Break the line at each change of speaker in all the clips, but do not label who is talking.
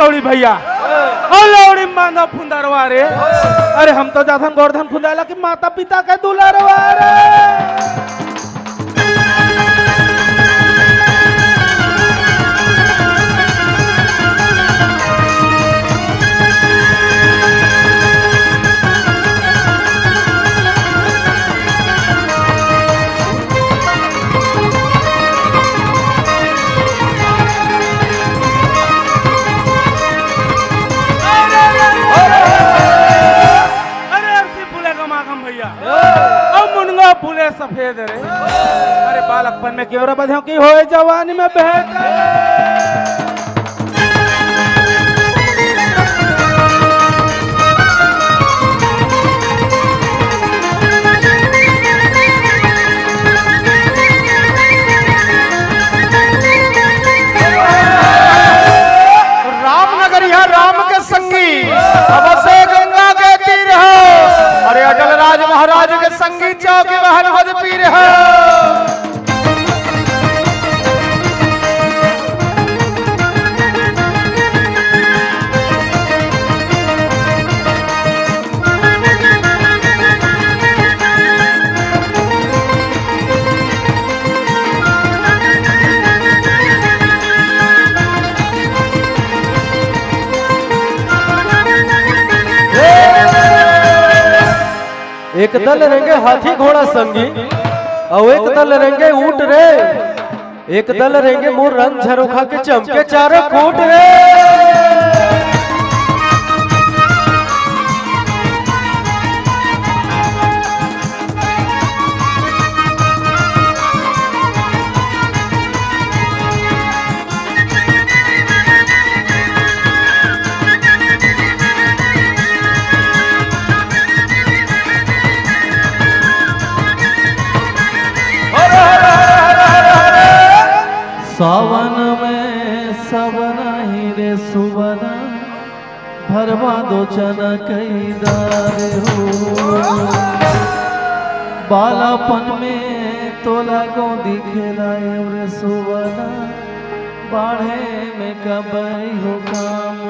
लौड़ी भैया और लौड़ी मांगा फुंदरवा रे। अरे हम तो जाथन गोवर्धन खुदाला की माता पिता के दुलारवा रे। फूले सफेद रे। अरे बालकपन में क्यों बधों की हो जवानी में बेहतर।
रामनगर यहाँ राम के संगी अब से गंगा के तीर हो। अरे अटल राज महाराज के संगी चौकी बहन हद पीर हो।
एक दल रहेंगे हाथी घोड़ा संगी और एक दल रहेंगे ऊंट रे। एक दल रहेंगे मोर रंग झरोखा के चमके चारों कूट रे। सावन में सबना ही रे सुबना भरवा दो चना कैदार हो। बालापन में तोला गो दिखेला रे सुबना बाढ़े में कबई हो काम।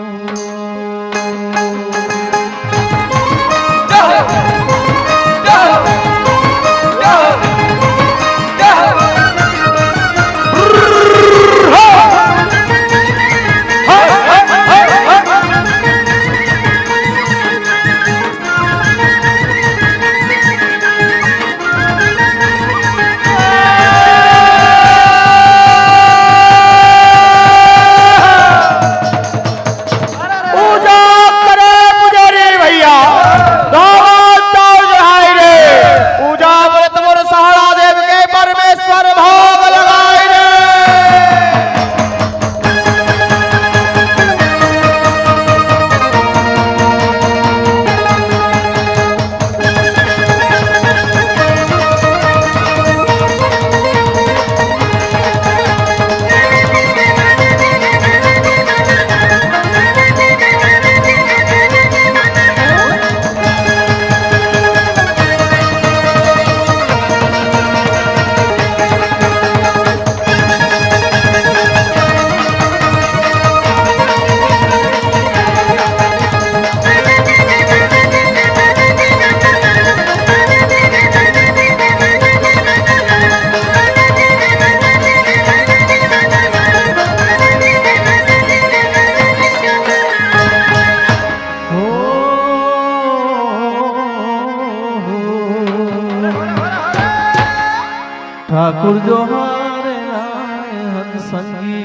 ठाकुर जो हारे राय हन संगी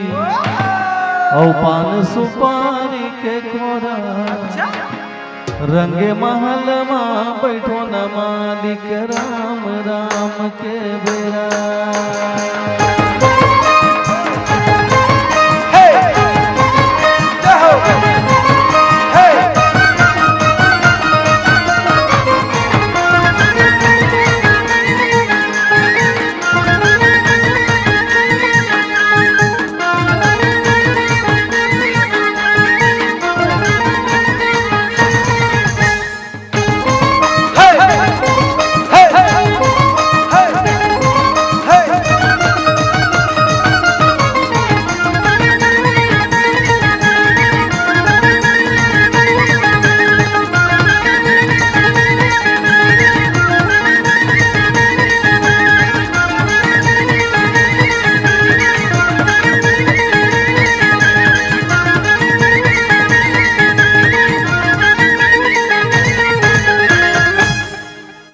औ पान सुपारी के कोरा रंगे महल मां बैठो न मालिक राम राम के बेरा।